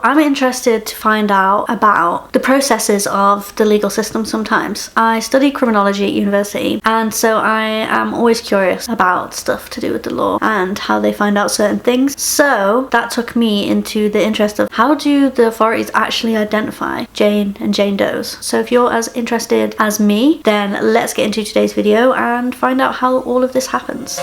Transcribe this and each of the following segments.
I'm interested to find out about the processes of the legal system sometimes. I study criminology at university, and so I am always curious about stuff to do with the law and how they find out certain things. So that took me into the interest of how do the authorities actually identify Jane and Jane Does. So if you're as interested as me, then let's get into today's video and find out how all of this happens.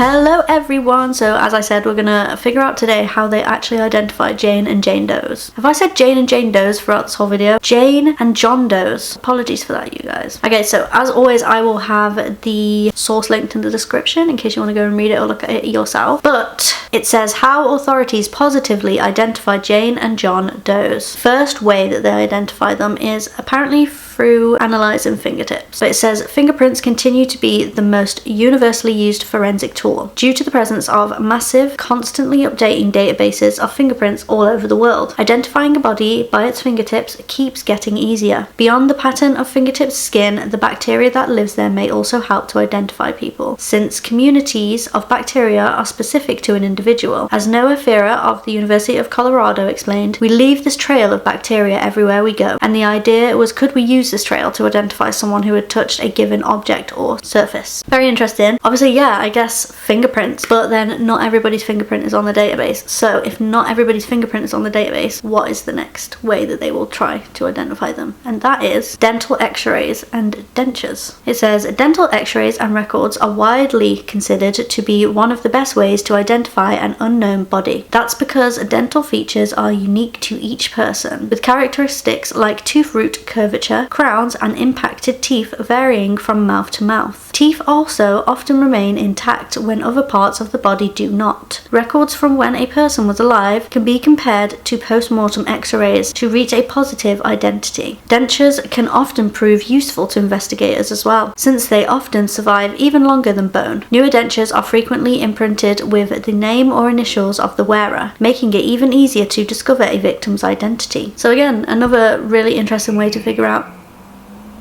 Hello everyone! So as I said, we're gonna figure out today how they actually identify Jane and Jane Does. Have I said Jane and Jane Does throughout this whole video? Jane and John Does. Apologies for that, you guys. Okay, so as always, I will have the source linked in the description in case you want to go and read it or look at it yourself. But it says how authorities positively identify Jane and John Does. First way that they identify them is apparently through analysing fingertips. But it says fingerprints continue to be the most universally used forensic tool due to the presence of massive, constantly updating databases of fingerprints all over the world. Identifying a body by its fingertips keeps getting easier. Beyond the pattern of fingertips skin, the bacteria that lives there may also help to identify people, since communities of bacteria are specific to an individual. As Noah Fira of the University of Colorado explained, we leave this trail of bacteria everywhere we go, and the idea was, could we use this trail to identify someone who had touched a given object or surface? Very interesting. Obviously, yeah, I guess fingerprints, but then not everybody's fingerprint is on the database. So if not everybody's fingerprint is on the database, what is the next way that they will try to identify them? And that is dental x-rays and dentures. It says dental x-rays and records are widely considered to be one of the best ways to identify an unknown body. That's because dental features are unique to each person, with characteristics like tooth root curvature, crowns, and impacted teeth varying from mouth to mouth. Teeth also often remain intact when other parts of the body do not. Records from when a person was alive can be compared to post-mortem x-rays to reach a positive identity. Dentures can often prove useful to investigators as well, since they often survive even longer than bone. Newer dentures are frequently imprinted with the name or initials of the wearer, making it even easier to discover a victim's identity. So again, another really interesting way to figure out.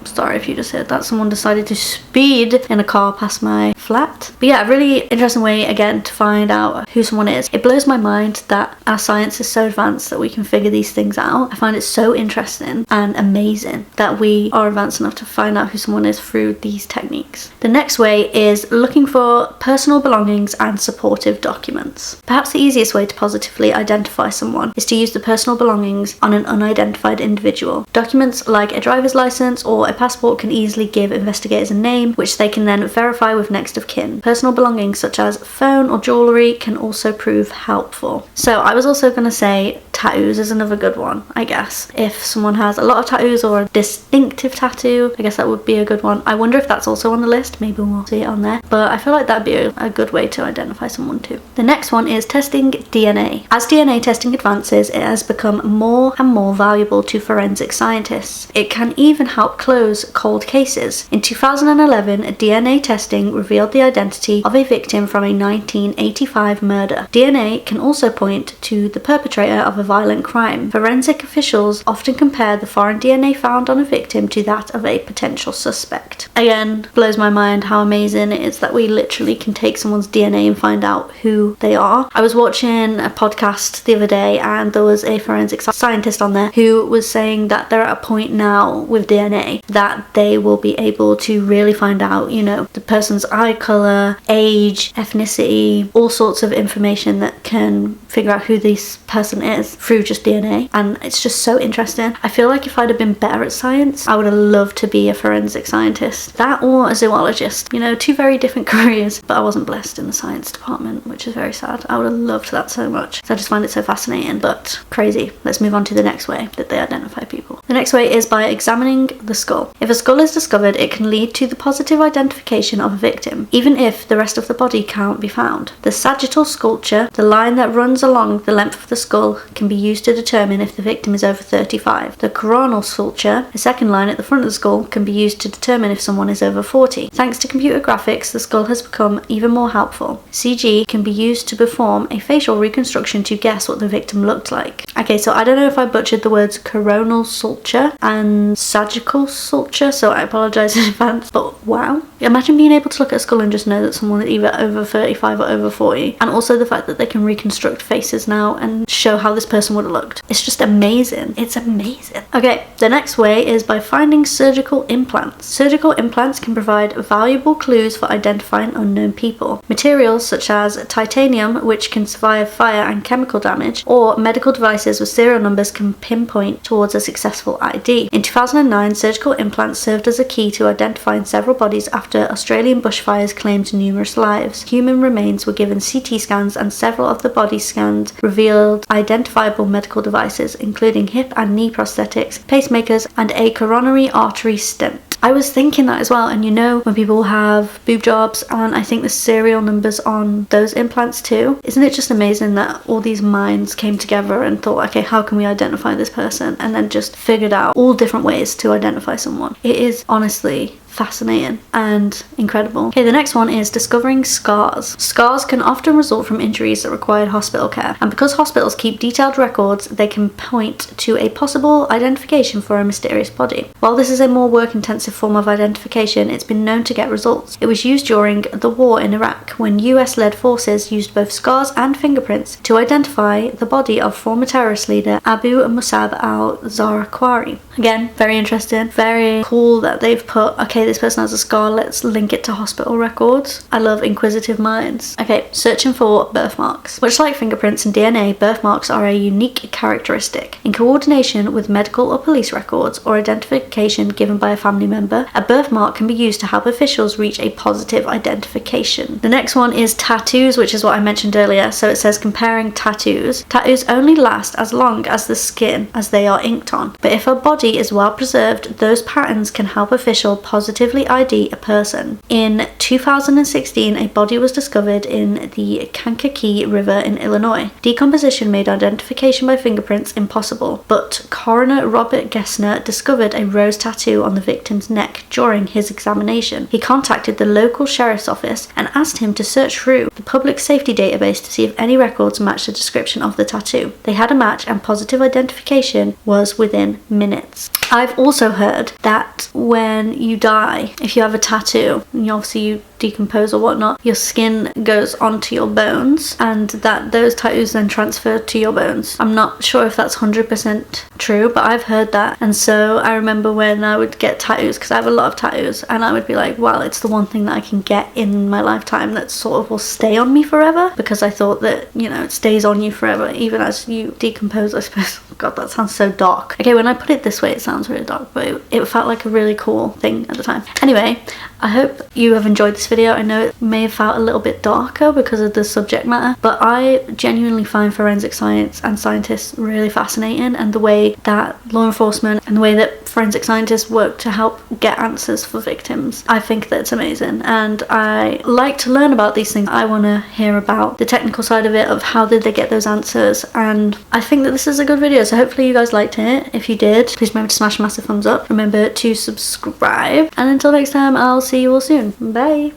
Sorry if you just heard that. Someone decided to speed in a car past my flat. But yeah, a really interesting way again to find out who someone is. It blows my mind that our science is so advanced that we can figure these things out. I find it so interesting and amazing that we are advanced enough to find out who someone is through these techniques. The next way is looking for personal belongings and supportive documents. Perhaps the easiest way to positively identify someone is to use the personal belongings on an unidentified individual. Documents like a driver's license or a passport can easily give investigators a name, which they can then verify with next of kin. Personal belongings such as phone or jewellery can also prove helpful. So I was also going to say tattoos is another good one, I guess. If someone has a lot of tattoos or a distinctive tattoo, I guess that would be a good one. I wonder if that's also on the list. Maybe we'll see it on there. But I feel like that'd be a good way to identify someone too. The next one is testing DNA. As DNA testing advances, it has become more and more valuable to forensic scientists. It can even help close cold cases. In 2011, DNA testing revealed the identity of a victim from a 1985 murder. DNA can also point to the perpetrator of a violent crime. Forensic officials often compare the foreign DNA found on a victim to that of a potential suspect. Again, blows my mind how amazing it is that we literally can take someone's DNA and find out who they are. I was watching a podcast the other day and there was a forensic scientist on there who was saying that they're at a point now with DNA that they will be able to really find out, you know, the person's eye colour, age, ethnicity, all sorts of information that can figure out who this person is through just DNA. And it's just so interesting. I feel like if I'd have been better at science, I would have loved to be a forensic scientist. That or a zoologist. You know, two very different careers, but I wasn't blessed in the science department, which is very sad. I would have loved that so much. So I just find it so fascinating, but crazy. Let's move on to the next way that they identify people. The next way is by examining the skull. If a skull is discovered, it can lead to the positive identification of a victim, even if the rest of the body can't be found. The sagittal sculpture, the line that runs along the length of the skull, can be used to determine if the victim is over 35. The coronal sculpture, a second line at the front of the skull, can be used to determine if someone is over 40. Thanks to computer graphics, the skull has become even more helpful. CG can be used to perform a facial reconstruction to guess what the victim looked like. Okay, so I don't know if I butchered the words coronal suture and sagittal suture, so I apologise in advance, but wow. Imagine being able to look at a skull and just know that someone is either over 35 or over 40, and also the fact that they can reconstruct faces now and show how this person would have looked. It's just amazing. It's amazing. Okay, the next way is by finding surgical implants. Surgical implants can provide valuable clues for identifying unknown people. Materials such as titanium, which can survive fire and chemical damage, or medical devices with serial numbers can pinpoint towards a successful ID. In 2009, surgical implants served as a key to identifying several bodies after Australian bushfires claimed numerous lives. Human remains were given CT scans, and several of the body scans revealed identifiable medical devices, including hip and knee prosthetics, pacemakers, and a coronary artery stent. I was thinking that as well, and you know when people have boob jobs and I think the serial numbers on those implants too, isn't it just amazing that all these minds came together and thought, okay, how can we identify this person, and then just figured out all different ways to identify someone. It is honestly fascinating and incredible. Okay, the next one is discovering scars. Scars can often result from injuries that required hospital care, and because hospitals keep detailed records, they can point to a possible identification for a mysterious body. While this is a more work-intensive form of identification, it's been known to get results. It was used during the war in Iraq, when US-led forces used both scars and fingerprints to identify the body of former terrorist leader Abu Musab al-Zawahiri. Again, very interesting, very cool that they've put, okay, this person has a scar, let's link it to hospital records. I love inquisitive minds. Okay, searching for birthmarks. Much like fingerprints and DNA, birthmarks are a unique characteristic. In coordination with medical or police records or identification given by a family member, a birthmark can be used to help officials reach a positive identification. The next one is tattoos, which is what I mentioned earlier. So it says comparing tattoos. Tattoos only last as long as the skin as they are inked on, but if a body is well preserved, those patterns can help officials positively ID a person. In 2016, a body was discovered in the Kankakee River in Illinois. Decomposition made identification by fingerprints impossible, but coroner Robert Gessner discovered a rose tattoo on the victim's neck during his examination. He contacted the local sheriff's office and asked him to search through the public safety database to see if any records matched the description of the tattoo. They had a match, and positive identification was within minutes. I've also heard that when you die, if you have a tattoo, and obviously you decompose or whatnot, your skin goes onto your bones, and that those tattoos then transfer to your bones. I'm not sure if that's 100% true, but I've heard that. And so I remember when I would get tattoos, because I have a lot of tattoos, and I would be like, well, it's the one thing that I can get in my lifetime that sort of will stay on me forever, because I thought that, you know, it stays on you forever even as you decompose, I suppose. God, that sounds so dark. Okay, when I put it this way, it sounds really dark, but it felt like a really cool thing at the time. Anyway, I hope you have enjoyed this video. I know it may have felt a little bit darker because of the subject matter, but I genuinely find forensic science and scientists really fascinating, and the way that law enforcement and the way that forensic scientists work to help get answers for victims. I think that's amazing, and I like to learn about these things. I want to hear about the technical side of it, of how did they get those answers, and I think that this is a good video, so hopefully you guys liked it. If you did, please remember to smash a massive thumbs up. Remember to subscribe, and until next time, I'll see you all soon. Bye.